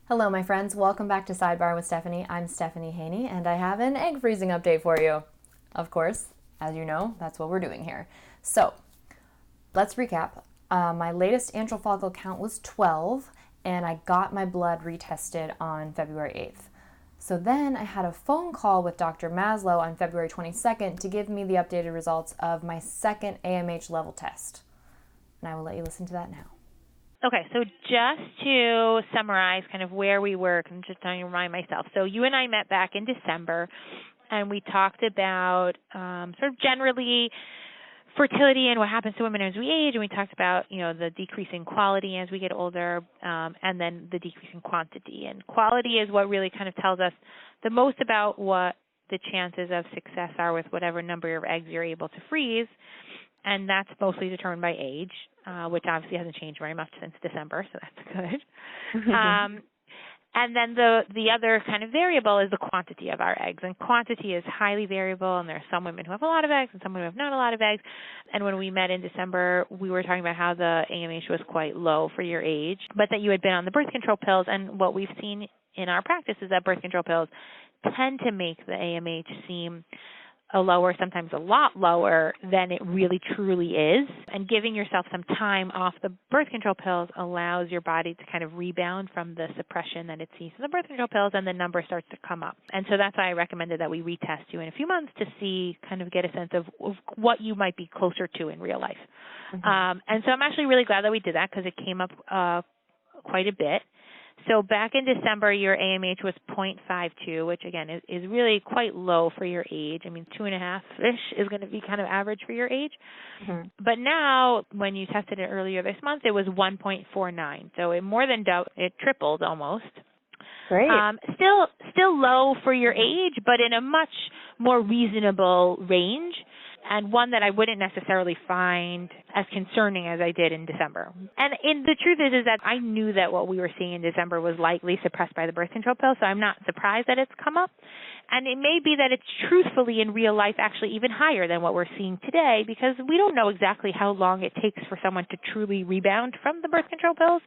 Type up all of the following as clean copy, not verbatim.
Hello, my friends. Welcome back to Sidebar with Stephanie. I'm Stephanie Haney, and I have an egg freezing update for you. Of course, as you know, that's what we're doing here. So, let's recap. My latest antral follicle count was 12, and I got my blood retested on February 8th. So then I had a phone call with Dr. Maslow on February 22nd to give me the updated results of my second AMH level test. And I will let you listen to that now. Okay, so just to summarize kind of where we were, I'm just trying to remind myself. So you and I met back in December, and we talked about sort of generally fertility and what happens to women as we age, and we talked about, the decrease in quality as we get older, and then the decrease in quantity. And quality is what really kind of tells us the most about what the chances of success are with whatever number of eggs you're able to freeze, and that's mostly determined by age, which obviously hasn't changed very much since December, so that's good. And then the other kind of variable is the quantity of our eggs, and quantity is highly variable, and there are some women who have a lot of eggs and some women who have not a lot of eggs. And when we met in December, we were talking about how the AMH was quite low for your age, but that you had been on the birth control pills, and what we've seen in our practice is that birth control pills tend to make the AMH seem a lower, sometimes a lot lower than it really truly is. And giving yourself some time off the birth control pills allows your body to kind of rebound from the suppression that it sees in the birth control pills, and the number starts to come up. And so that's why I recommended that we retest you in a few months to see, kind of get a sense of what you might be closer to in real life. And so I'm actually really glad that we did that because it came up quite a bit. So back in December, your AMH was 0.52, which, again, is really quite low for your age. I mean, 2.5-ish is going to be kind of average for your age. But now, when you tested it earlier this month, it was 1.49. So it more than it tripled almost. Great. Still low for your age, but in a much more reasonable range, and one that I wouldn't necessarily find as concerning as I did in December. And the truth is that I knew that what we were seeing in December was likely suppressed by the birth control pill, so I'm not surprised that it's come up. And it may be that it's truthfully in real life actually even higher than what we're seeing today, because we don't know exactly how long it takes for someone to truly rebound from the birth control pills.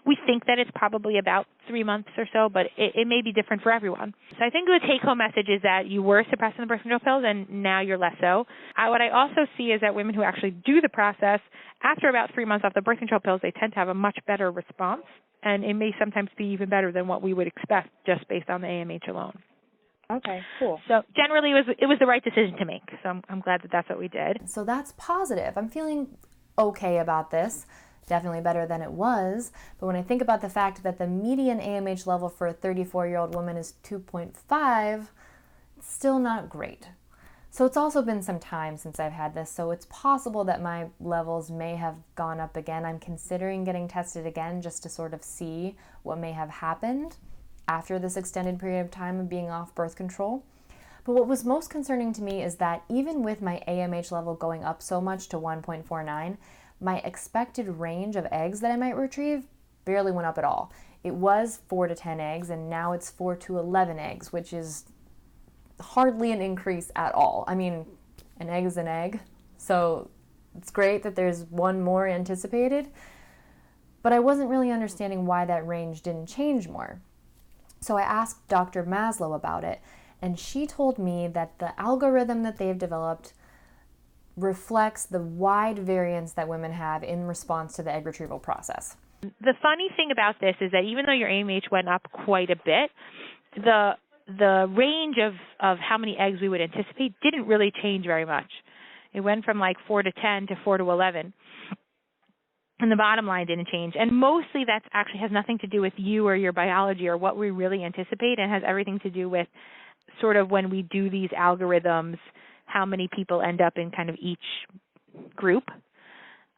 We think that it's probably about 3 months or so, but it may be different for everyone. So I think the take-home message is that you were suppressing the birth control pills, and now you're less so. What I also see is that women who actually do the process, after about 3 months off the birth control pills, they tend to have a much better response, and it may sometimes be even better than what we would expect just based on the AMH alone. Okay, cool. So generally, it was the right decision to make. So I'm glad that that's what we did. So that's positive. I'm feeling okay about this. Definitely better than it was. But when I think about the fact that the median AMH level for a 34-year-old woman is 2.5, it's still not great. So it's also been some time since I've had this, so it's possible that my levels may have gone up again. I'm considering getting tested again just to sort of see what may have happened after this extended period of time of being off birth control. But what was most concerning to me is that even with my AMH level going up so much to 1.49, my expected range of eggs that I might retrieve barely went up at all. It was 4 to 10 eggs, and now it's 4 to 11 eggs, which is hardly an increase at all. I mean, an egg is an egg, so it's great that there's one more anticipated, but I wasn't really understanding why that range didn't change more. So I asked Dr. Maslow about it, and she told me that the algorithm that they've developed reflects the wide variance that women have in response to the egg retrieval process. The funny thing about this is that even though your AMH went up quite a bit, the range of how many eggs we would anticipate didn't really change very much. It went from like 4 to 10 to 4 to 11. And the bottom line didn't change. And mostly that actually has nothing to do with you or your biology or what we really anticipate, and has everything to do with sort of when we do these algorithms, how many people end up in kind of each group.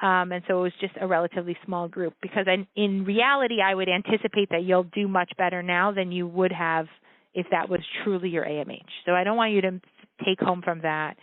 And so it was just a relatively small group, because in reality, I would anticipate that you'll do much better now than you would have if that was truly your AMH. So I don't want you to take home from that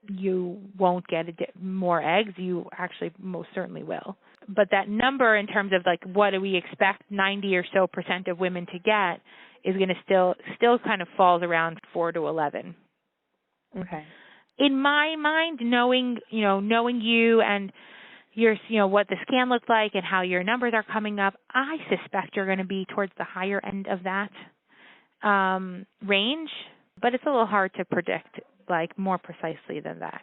you won't get more eggs. You actually most certainly will. But that number in terms of like what do we expect 90 or so % of women to get is going to still kind of falls around 4 to 11. Okay. In my mind, knowing you and what the scan looked like and how your numbers are coming up, I suspect you're going to be towards the higher end of that range, but it's a little hard to predict like more precisely than that.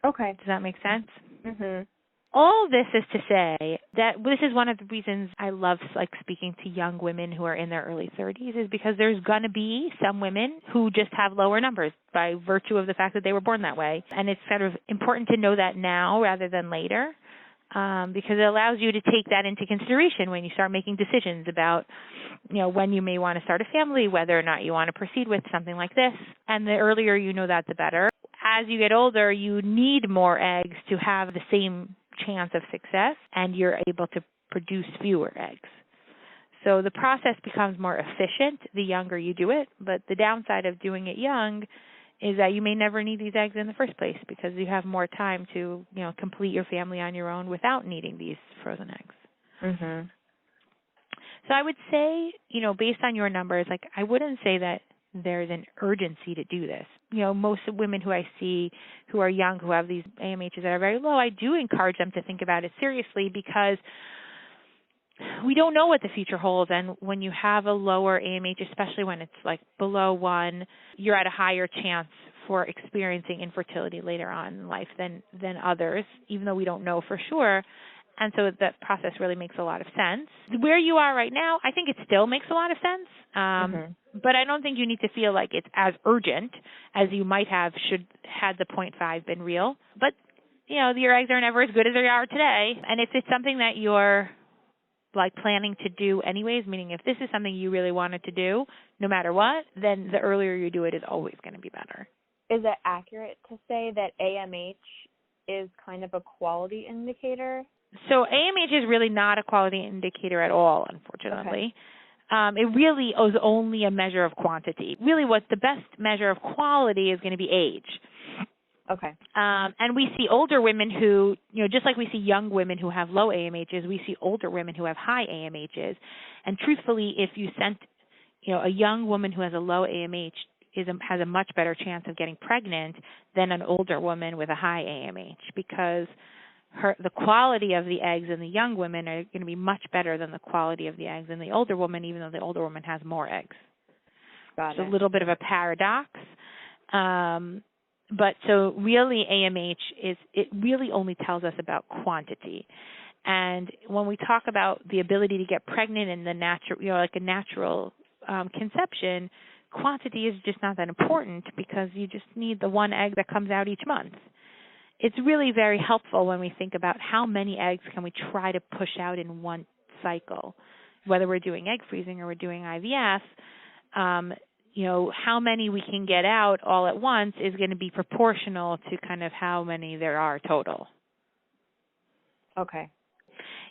Okay. Does that make sense? Mhm. All this is to say that this is one of the reasons I love like speaking to young women who are in their early 30s, is because there's going to be some women who just have lower numbers by virtue of the fact that they were born that way. And it's kind of important to know that now rather than later, because it allows you to take that into consideration when you start making decisions about, when you may want to start a family, whether or not you want to proceed with something like this. And the earlier you know that, the better. As you get older, you need more eggs to have the same chance of success, and you're able to produce fewer eggs. So the process becomes more efficient the younger you do it, but the downside of doing it young is that you may never need these eggs in the first place because you have more time to, complete your family on your own without needing these frozen eggs. Mhm. So I would say, based on your numbers, like I wouldn't say that there's an urgency to do this. Most women who I see who are young, who have these AMHs that are very low, I do encourage them to think about it seriously, because we don't know what the future holds. And when you have a lower AMH, especially when it's like below 1, you're at a higher chance for experiencing infertility later on in life than others, even though we don't know for sure. And so that process really makes a lot of sense. Where you are right now, I think it still makes a lot of sense. But I don't think you need to feel like it's as urgent as you might have had the 0.5 been real. But, your eggs are never as good as they are today. And if it's something that you're like planning to do anyways, meaning if this is something you really wanted to do, no matter what, then the earlier you do it is always going to be better. Is it accurate to say that AMH is kind of a quality indicator? So AMH is really not a quality indicator at all, unfortunately. Okay. It really is only a measure of quantity. Really what the best measure of quality is going to be age. Okay. And we see older women who, just like we see young women who have low AMHs, we see older women who have high AMHs. And truthfully, if you sent, a young woman who has a low AMH has a much better chance of getting pregnant than an older woman with a high AMH, because the quality of the eggs in the young women are going to be much better than the quality of the eggs in the older woman, even though the older woman has more eggs. Got it. It's a little bit of a paradox. But so really AMH it really only tells us about quantity. And when we talk about the ability to get pregnant in the natural, like a natural conception, quantity is just not that important, because you just need the one egg that comes out each month. It's really very helpful when we think about how many eggs can we try to push out in one cycle, whether we're doing egg freezing or we're doing IVF. How many we can get out all at once is going to be proportional to kind of how many there are total. Okay.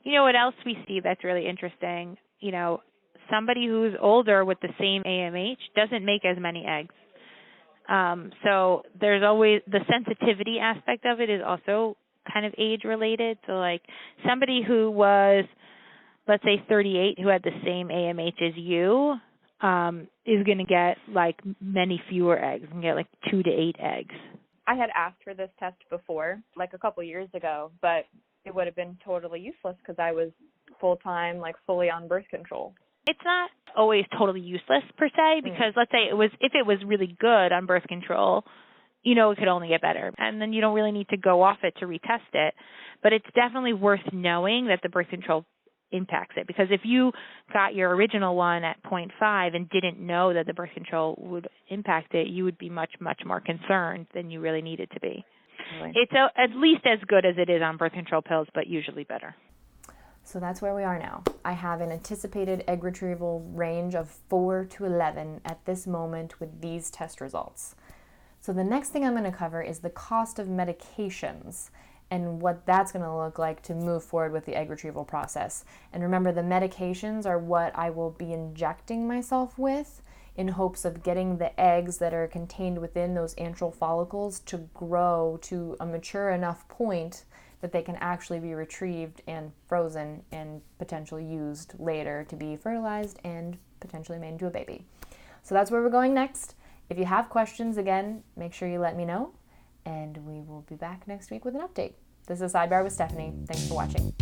What else we see that's really interesting? Somebody who's older with the same AMH doesn't make as many eggs. So there's always the sensitivity aspect of it is also kind of age related. So like somebody who was, let's say 38, who had the same AMH as you, is going to get like many fewer eggs, and get like 2 to 8 eggs. I had asked for this test before, like a couple years ago, but it would have been totally useless because I was full-time, like fully on birth control. It's not always totally useless per se, because let's say if it was really good on birth control, it could only get better. And then you don't really need to go off it to retest it. But it's definitely worth knowing that the birth control impacts it, because if you got your original one at 0.5 and didn't know that the birth control would impact it, you would be much, much more concerned than you really needed to be. Really? It's at least as good as it is on birth control pills, but usually better. So that's where we are now. I have an anticipated egg retrieval range of 4 to 11 at this moment with these test results. So the next thing I'm going to cover is the cost of medications and what that's going to look like to move forward with the egg retrieval process. And remember, the medications are what I will be injecting myself with in hopes of getting the eggs that are contained within those antral follicles to grow to a mature enough point that they can actually be retrieved and frozen and potentially used later to be fertilized and potentially made into a baby. So that's where we're going next. If you have questions, again, make sure you let me know, and we will be back next week with an update. This is Sidebar with Stephanie. Thanks for watching.